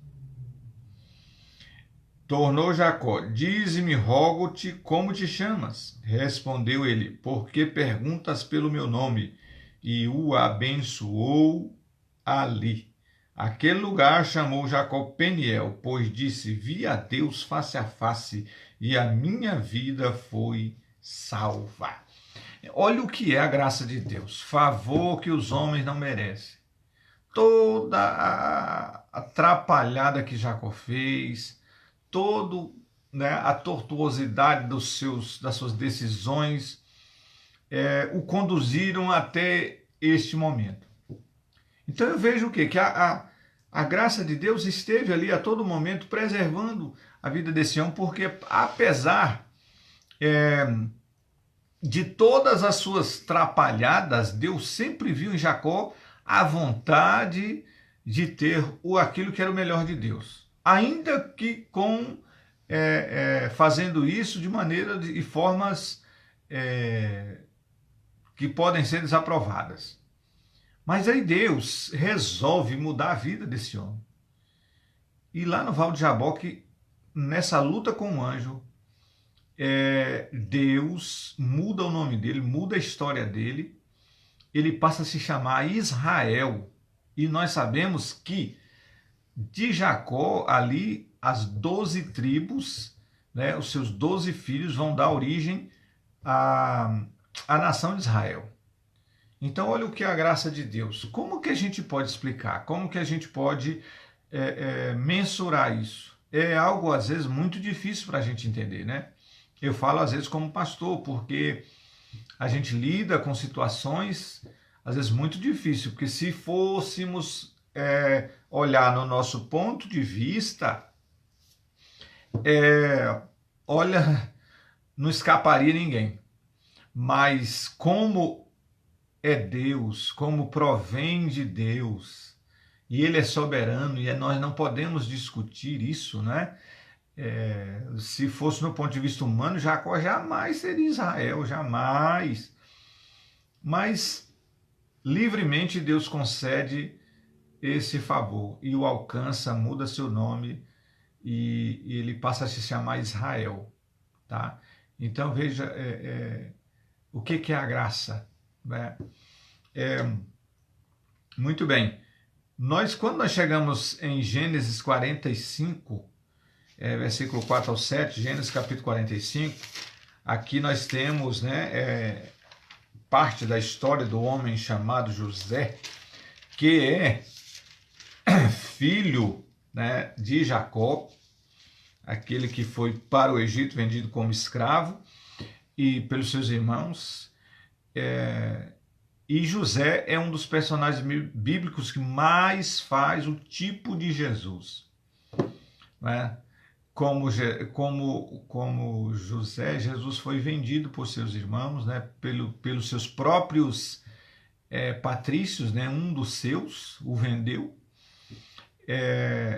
Tornou Jacó: dize-me, rogo-te, como te chamas? Respondeu ele: porque perguntas pelo meu nome? E o abençoou ali. Aquele lugar chamou Jacó Peniel, pois disse: vi a Deus face a face, e a minha vida foi salva. Olha o que é a graça de Deus, favor que os homens não merecem. Toda a atrapalhada que Jacó fez, todo, né, a tortuosidade das suas decisões, o conduziram até este momento. Então eu vejo o quê? Que a graça de Deus esteve ali a todo momento preservando a vida desse homem, porque apesar de todas as suas trapalhadas, Deus sempre viu em Jacó a vontade de ter aquilo que era o melhor de Deus. Ainda que fazendo isso de maneira e formas que podem ser desaprovadas. Mas aí Deus resolve mudar a vida desse homem. E lá no Val de Jaboque, nessa luta com o anjo, Deus muda o nome dele, muda a história dele, ele passa a se chamar Israel. E nós sabemos que de Jacó, ali, as 12 tribos, né, os seus 12 filhos vão dar origem à nação de Israel. Então, olha o que é a graça de Deus. Como que a gente pode explicar? Como que a gente pode mensurar isso? É algo, às vezes, muito difícil para a gente entender, né? Eu falo, às vezes, como pastor, porque a gente lida com situações, às vezes, muito difíceis. Porque se fôssemos olhar no nosso ponto de vista, olha, não escaparia ninguém. Mas como é Deus, como provém de Deus, e Ele é soberano, e nós não podemos discutir isso, né? Se fosse no ponto de vista humano, Jacó jamais seria Israel, jamais. Mas livremente Deus concede esse favor e o alcança, muda seu nome e ele passa a se chamar Israel, tá? Então veja o que é a graça, né? Muito bem. Quando nós chegamos em Gênesis 45, versículo 4 ao 7, Gênesis capítulo 45, aqui nós temos, né, parte da história do homem chamado José, que é filho, né, de Jacó, aquele que foi para o Egito vendido como escravo e pelos seus irmãos. E José é um dos personagens bíblicos que mais faz o tipo de Jesus, né? Como José, Jesus foi vendido por seus irmãos, né? Pelos seus próprios patrícios, né? Um dos seus o vendeu.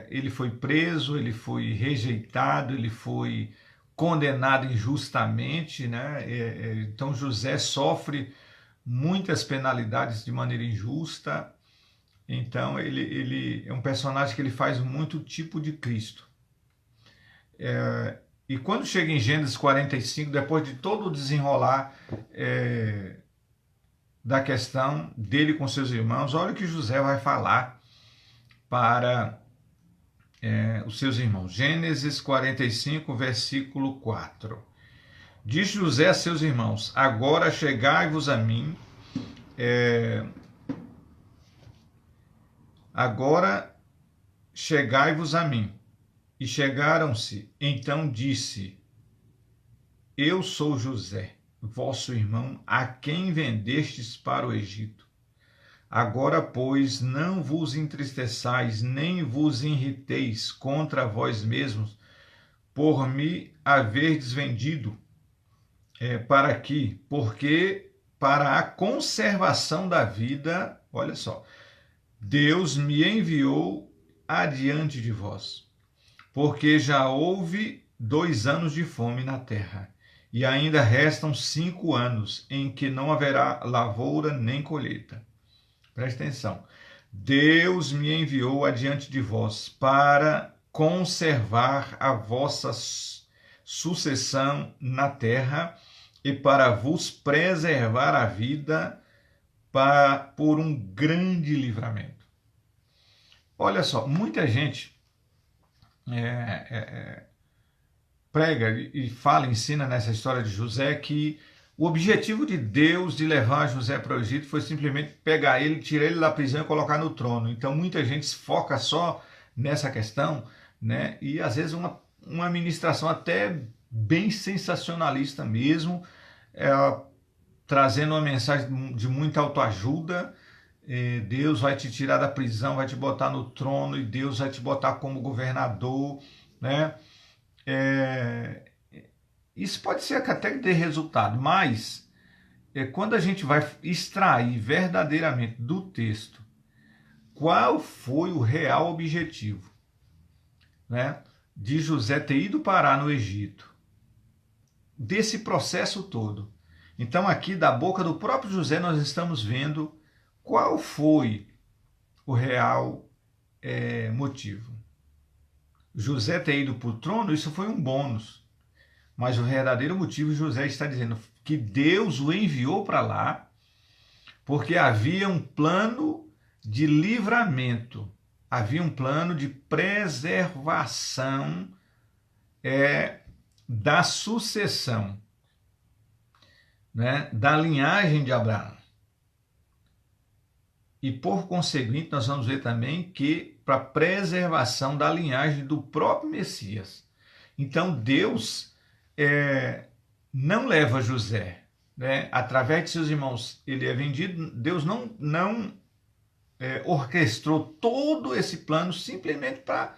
Ele foi preso, ele foi rejeitado, ele foi condenado injustamente, né? Então José sofre muitas penalidades de maneira injusta. Então ele é um personagem que ele faz muito tipo de Cristo. E quando chega em Gênesis 45, depois de todo o desenrolar da questão dele com seus irmãos, olha o que José vai falar para os seus irmãos. Gênesis 45, versículo 4. Diz José a seus irmãos: agora chegai-vos a mim, agora chegai-vos a mim. E chegaram-se. Então disse: eu sou José, vosso irmão, a quem vendestes para o Egito. Agora, pois, não vos entristeçais, nem vos irriteis contra vós mesmos, por me haverdes vendido, porque para a conservação da vida, olha só, Deus me enviou adiante de vós, porque já houve 2 anos de fome na terra, e ainda restam 5 anos em que não haverá lavoura nem colheita. Presta atenção. Deus me enviou adiante de vós para conservar a vossa sucessão na terra e para vos preservar a vida por um grande livramento. Olha só, muita gente prega e fala, ensina nessa história de José que o objetivo de Deus de levar José para o Egito foi simplesmente pegar ele, tirar ele da prisão e colocar no trono. Então muita gente se foca só nessa questão, né? E às vezes uma ministração até bem sensacionalista mesmo, trazendo uma mensagem de muita autoajuda. Deus vai te tirar da prisão, vai te botar no trono e Deus vai te botar como governador, né? Isso pode ser que até dê resultado, mas quando a gente vai extrair verdadeiramente do texto qual foi o real objetivo, né, de José ter ido parar no Egito, desse processo todo. Então aqui da boca do próprio José nós estamos vendo qual foi o real motivo. José ter ido para o trono, isso foi um bônus. Mas o verdadeiro motivo, José está dizendo que Deus o enviou para lá porque havia um plano de livramento, havia um plano de preservação da sucessão, né, da linhagem de Abraão. E por conseguinte, nós vamos ver também que para preservação da linhagem do próprio Messias. Então Deus não leva José, né? Através de seus irmãos, ele é vendido. Deus não orquestrou todo esse plano simplesmente para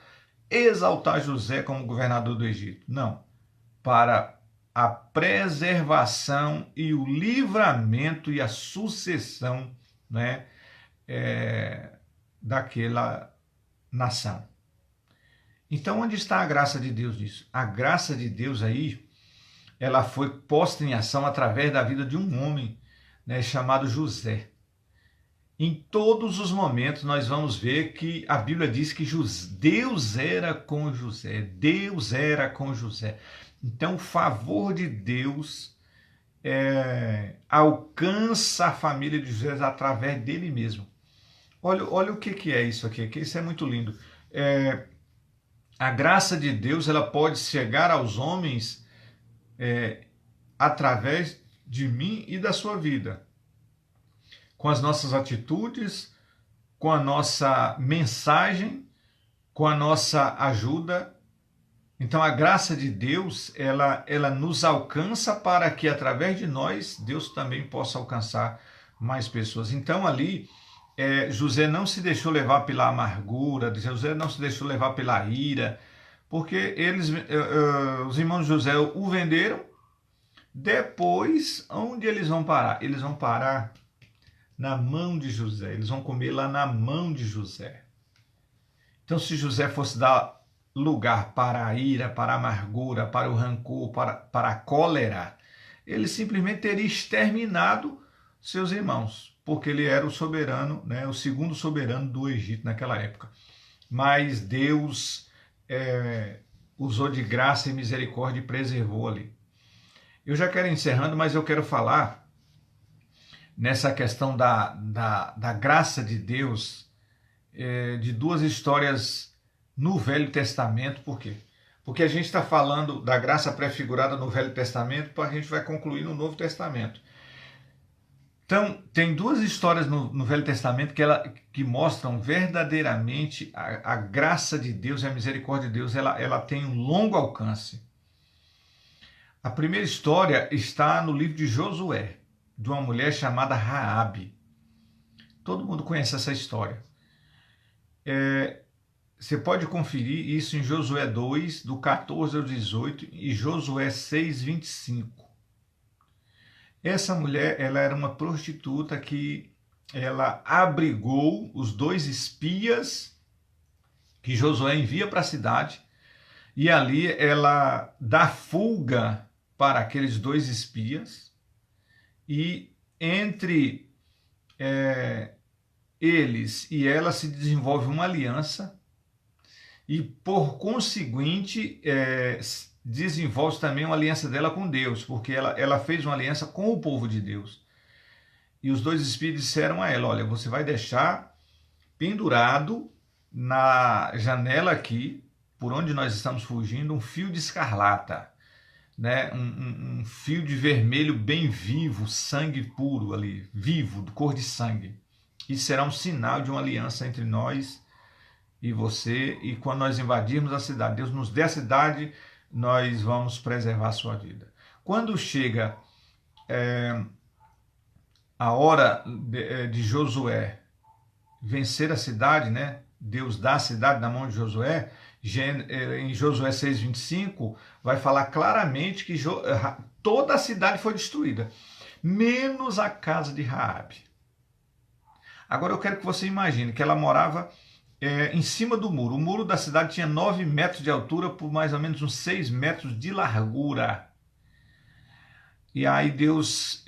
exaltar José como governador do Egito. Não, para a preservação e o livramento e a sucessão, né, daquela nação. Então, onde está a graça de Deus nisso? A graça de Deus aí, ela foi posta em ação através da vida de um homem, né, chamado José. Em todos os momentos nós vamos ver que a Bíblia diz que Deus era com José. Deus era com José. Então o favor de Deus alcança a família de José através dele mesmo. Olha o que é isso aqui. Isso é muito lindo. A graça de Deus ela pode chegar aos homens através de mim e da sua vida, com as nossas atitudes, com a nossa mensagem, com a nossa ajuda. Então a graça de Deus ela nos alcança para que através de nós Deus também possa alcançar mais pessoas. Então ali José não se deixou levar pela amargura, José não se deixou levar pela ira, porque os irmãos de José o venderam. Depois, onde eles vão parar? Eles vão parar na mão de José, eles vão comer lá na mão de José. Então, se José fosse dar lugar para a ira, para a amargura, para o rancor, para a cólera, ele simplesmente teria exterminado seus irmãos, porque ele era o soberano, né, o segundo soberano do Egito naquela época. Mas Deus usou de graça e misericórdia e preservou ali. Eu já quero ir encerrando, mas eu quero falar nessa questão da graça de Deus, de duas histórias no Velho Testamento. Por quê? Porque a gente está falando da graça prefigurada no Velho Testamento, a gente vai concluir no Novo Testamento. Então, tem duas histórias no Velho Testamento que mostram verdadeiramente a graça de Deus e a misericórdia de Deus, ela tem um longo alcance. A primeira história está no livro de Josué, de uma mulher chamada Raabe. Todo mundo conhece essa história. Você pode conferir isso em Josué 2, do 14 ao 18, e Josué 6, 25. Essa mulher, ela era uma prostituta que ela abrigou os 2 espias que Josué envia para a cidade, e ali ela dá fuga para aqueles dois espias, e entre eles e ela se desenvolve uma aliança, e por conseguinte desenvolve também uma aliança dela com Deus, porque ela fez uma aliança com o povo de Deus. E os dois espíritos disseram a ela: olha, você vai deixar pendurado na janela aqui, por onde nós estamos fugindo, um fio de escarlata, né? Um fio de vermelho bem vivo, sangue puro ali, vivo, de cor de sangue. Isso será um sinal de uma aliança entre nós e você, e quando nós invadirmos a cidade, Deus nos dê a cidade, nós vamos preservar a sua vida. Quando chega a hora de Josué vencer a cidade, né? Deus dá a cidade na mão de Josué, em Josué 6,25, vai falar claramente que toda a cidade foi destruída, menos a casa de Raabe. Agora eu quero que você imagine que ela morava em cima do muro. O muro da cidade tinha 9 metros de altura por mais ou menos uns 6 metros de largura. E aí Deus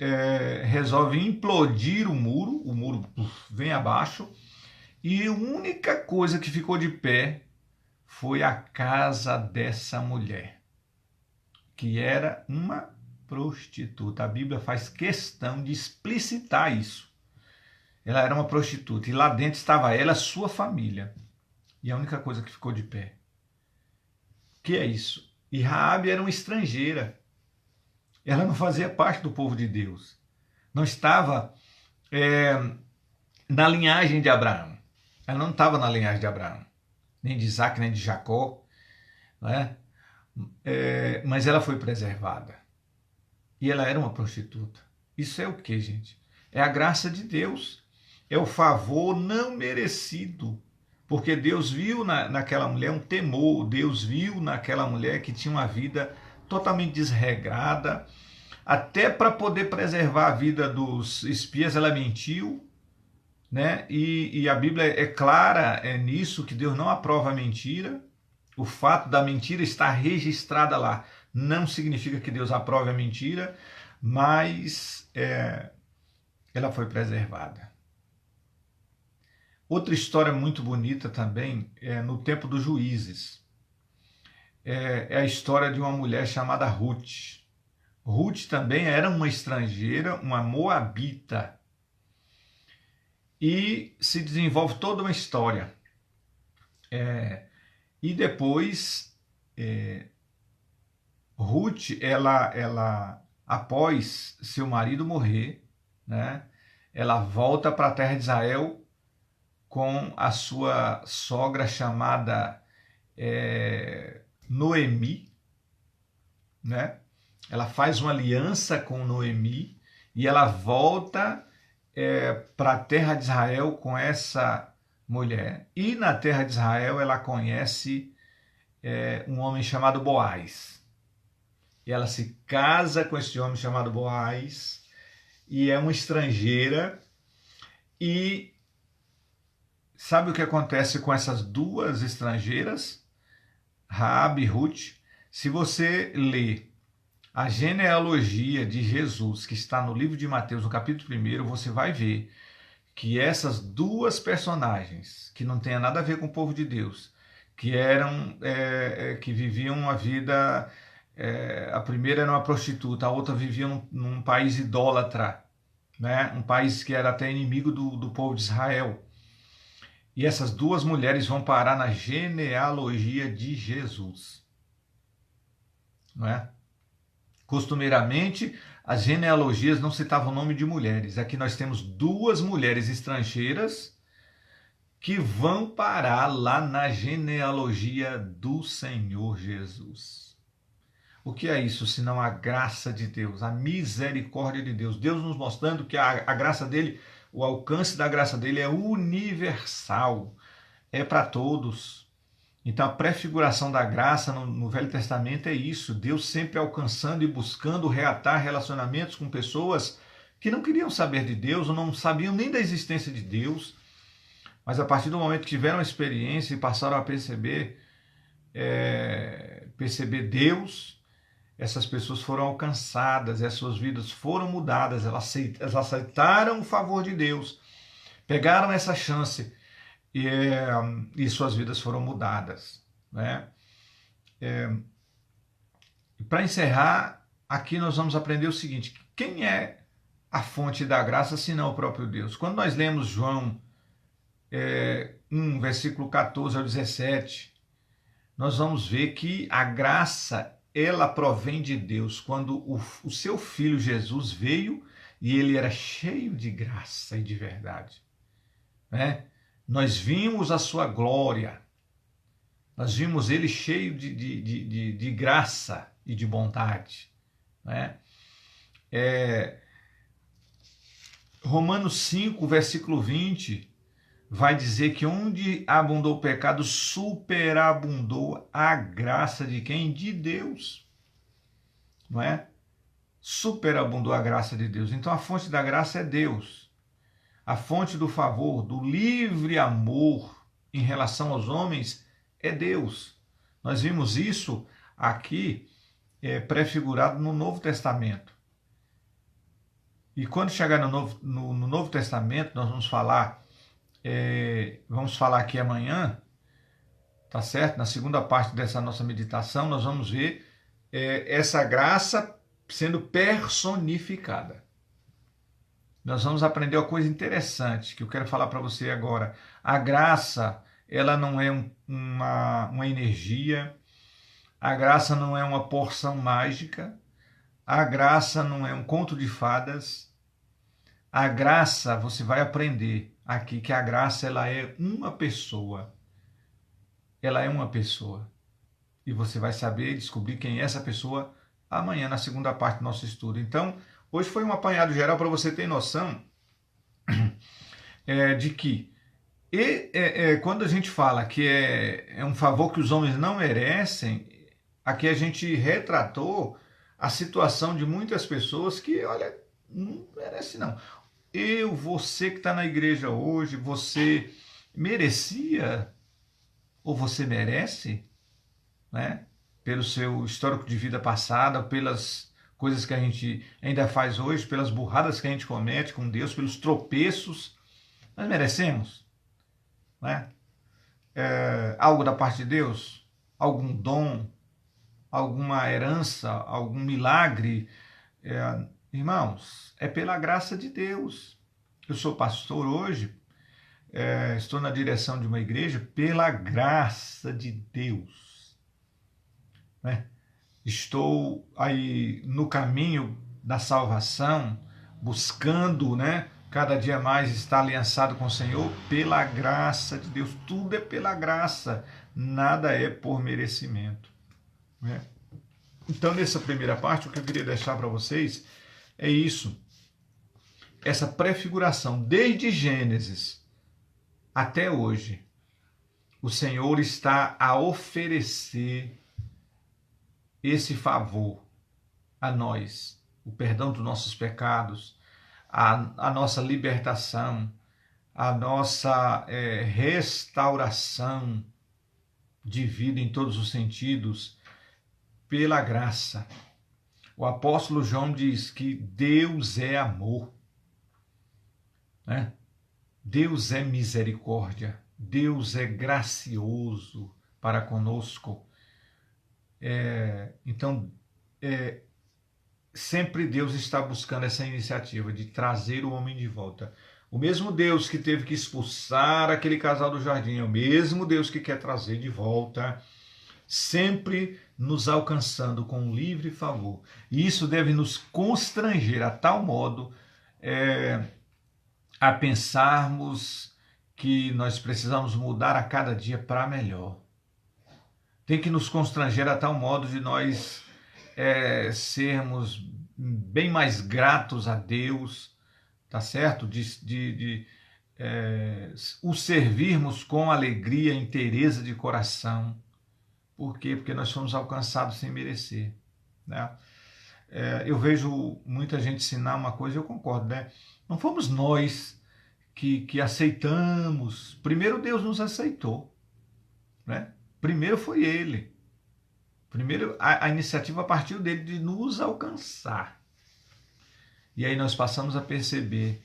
resolve implodir o muro vem abaixo, e a única coisa que ficou de pé foi a casa dessa mulher, que era uma prostituta. A Bíblia faz questão de explicitar isso. Ela era uma prostituta, e lá dentro estava ela, sua família. E a única coisa que ficou de pé. Que é isso? E Raabe era uma estrangeira. Ela não fazia parte do povo de Deus. Não estava na linhagem de Abraão. Ela não estava na linhagem de Abraão, nem de Isaac, nem de Jacó, né? Mas ela foi preservada. E ela era uma prostituta. Isso é o que, gente? É a graça de Deus. É o favor não merecido. Porque Deus viu naquela mulher um temor. Deus viu naquela mulher que tinha uma vida totalmente desregrada. Até para poder preservar a vida dos espias, ela mentiu. Né? E a Bíblia é clara nisso, que Deus não aprova a mentira. O fato da mentira estar registrada lá não significa que Deus aprove a mentira, mas ela foi preservada. Outra história muito bonita também é no tempo dos juízes. É a história de uma mulher chamada Ruth. Ruth também era uma estrangeira, uma moabita. E se desenvolve toda uma história. E depois, Ruth, ela após seu marido morrer, né, ela volta para a terra de Israel com a sua sogra chamada Noemi, né? Ela faz uma aliança com Noemi e ela volta para a terra de Israel com essa mulher. E na terra de Israel ela conhece um homem chamado Boaz. E ela se casa com esse homem chamado Boaz, e é uma estrangeira. E sabe o que acontece com essas duas estrangeiras, Raabe e Ruth? Se você ler a genealogia de Jesus, que está no livro de Mateus, no capítulo 1, você vai ver que essas duas personagens, que não tem nada a ver com o povo de Deus, que eram que viviam uma vida, a primeira era uma prostituta, a outra vivia num país idólatra, né? Um país que era até inimigo do povo de Israel. E essas duas mulheres vão parar na genealogia de Jesus, não é? Costumeiramente, as genealogias não citavam o nome de mulheres. Aqui nós temos duas mulheres estrangeiras que vão parar lá na genealogia do Senhor Jesus. O que é isso, senão a graça de Deus, a misericórdia de Deus? Deus nos mostrando que a graça dele, o alcance da graça dele é universal, é para todos. Então a prefiguração da graça no Velho Testamento é isso, Deus sempre alcançando e buscando reatar relacionamentos com pessoas que não queriam saber de Deus, ou não sabiam nem da existência de Deus, mas a partir do momento que tiveram a experiência e passaram a perceber perceber Deus, essas pessoas foram alcançadas, as suas vidas foram mudadas, elas aceitaram o favor de Deus, pegaram essa chance e suas vidas foram mudadas, né? Para encerrar, aqui nós vamos aprender o seguinte: quem é a fonte da graça senão o próprio Deus? Quando nós lemos João 1, versículo 14 ao 17, nós vamos ver que a graça, ela provém de Deus. Quando o seu Filho Jesus veio e ele era cheio de graça e de verdade, né? Nós vimos a sua glória, nós vimos ele cheio de graça e de bondade, né? Romanos 5, versículo 20, vai dizer que onde abundou o pecado, superabundou a graça de quem? De Deus, não é? Superabundou a graça de Deus. Então a fonte da graça é Deus. A fonte do favor, do livre amor em relação aos homens é Deus. Nós vimos isso aqui prefigurado no Novo Testamento. E quando chegar no Novo Testamento, nós vamos falar aqui amanhã, tá certo? Na segunda parte dessa nossa meditação, nós vamos ver essa graça sendo personificada. Nós vamos aprender uma coisa interessante que eu quero falar para você agora. A graça, ela não é uma energia, a graça não é uma porção mágica, a graça não é um conto de fadas. A graça, você vai aprender aqui que a graça, ela é uma pessoa. Ela é uma pessoa. E você vai saber descobrir quem é essa pessoa amanhã, na segunda parte do nosso estudo. Então, hoje foi um apanhado geral para você ter noção de que quando a gente fala que é um favor que os homens não merecem, aqui a gente retratou a situação de muitas pessoas que, olha, não merece não. Você que está na igreja hoje, você merecia ou você merece, né? Pelo seu histórico de vida passada, pelas coisas que a gente ainda faz hoje, pelas burradas que a gente comete com Deus, pelos tropeços, nós merecemos, né? Algo da parte de Deus, algum dom, alguma herança, algum milagre. Irmãos, é pela graça de Deus. Eu sou pastor hoje, estou na direção de uma igreja pela graça de Deus, né? Estou aí no caminho da salvação, buscando, né, cada dia mais estar aliançado com o Senhor pela graça de Deus. Tudo é pela graça, nada é por merecimento, né? Então, nessa primeira parte, o que eu queria deixar para vocês é isso, essa prefiguração, desde Gênesis até hoje, o Senhor está a oferecer esse favor a nós, o perdão dos nossos pecados, a nossa libertação, a nossa restauração de vida em todos os sentidos, pela graça. O apóstolo João diz que Deus é amor, né? Deus é misericórdia, Deus é gracioso para conosco. Então, sempre Deus está buscando essa iniciativa de trazer o homem de volta. O mesmo Deus que teve que expulsar aquele casal do jardim, é o mesmo Deus que quer trazer de volta, sempre nos alcançando com um livre favor. E isso deve nos constranger a tal modo a pensarmos que nós precisamos mudar a cada dia para melhor. Tem que nos constranger a tal modo de nós sermos bem mais gratos a Deus, tá certo? O servirmos com alegria e inteireza de coração. Por quê? Porque nós fomos alcançados sem merecer, né? Eu vejo muita gente ensinar uma coisa e eu concordo, né? Não fomos nós que aceitamos. Primeiro Deus nos aceitou, né? Primeiro foi ele. Primeiro a iniciativa partiu dele de nos alcançar. E aí nós passamos a perceber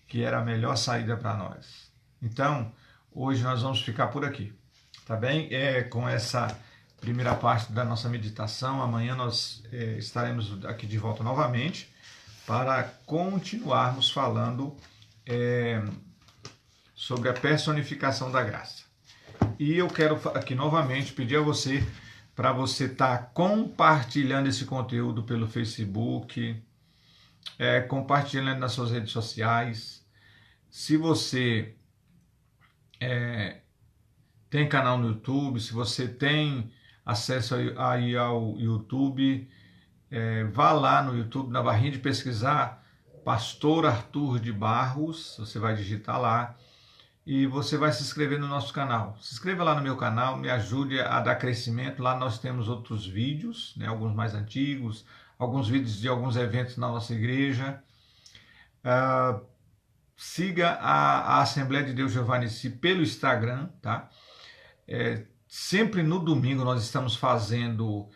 que era a melhor saída para nós. Então, hoje nós vamos ficar por aqui, tá bem? Com essa primeira parte da nossa meditação. Amanhã nós estaremos aqui de volta novamente para continuarmos falando sobre a personificação da graça. E eu quero aqui novamente pedir a você para você estar compartilhando esse conteúdo pelo Facebook, compartilhando nas suas redes sociais. Se você tem canal no YouTube, se você tem acesso aí ao YouTube, vá lá no YouTube, na barrinha de pesquisar Pastor Arthur de Barros, você vai digitar lá e você vai se inscrever no nosso canal. Se inscreva lá no meu canal, me ajude a dar crescimento. Lá nós temos outros vídeos, né, alguns mais antigos, alguns vídeos de alguns eventos na nossa igreja. Siga a Assembleia de Deus Jeová Nissi pelo Instagram, tá? Sempre no domingo nós estamos fazendo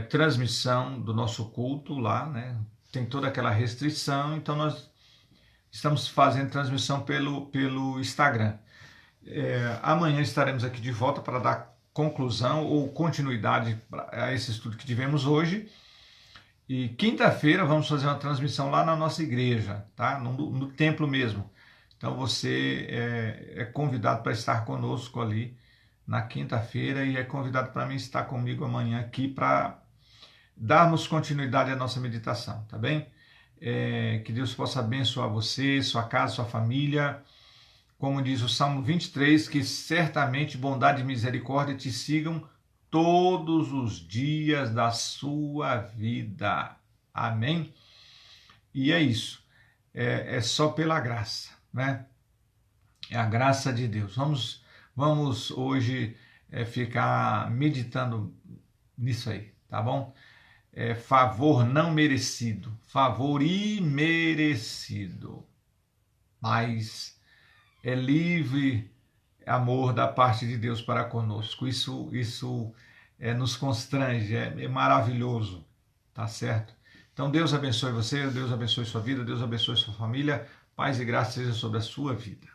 transmissão do nosso culto lá, né? Tem toda aquela restrição, então nós estamos fazendo transmissão pelo Instagram. Amanhã estaremos aqui de volta para dar conclusão ou continuidade a esse estudo que tivemos hoje. E quinta-feira vamos fazer uma transmissão lá na nossa igreja, tá? No templo mesmo. Então você é convidado para estar conosco ali na quinta-feira e é convidado para mim estar comigo amanhã aqui para darmos continuidade à nossa meditação, tá bem? Que Deus possa abençoar você, sua casa, sua família. Como diz o Salmo 23, que certamente bondade e misericórdia te sigam todos os dias da sua vida. Amém? E é isso. É só pela graça, né? É a graça de Deus. Vamos hoje ficar meditando nisso aí, tá bom? Favor não merecido, favor imerecido, mas é livre amor da parte de Deus para conosco. Isso nos constrange, é maravilhoso, tá certo? Então Deus abençoe você, Deus abençoe sua vida, Deus abençoe sua família, paz e graça seja sobre a sua vida.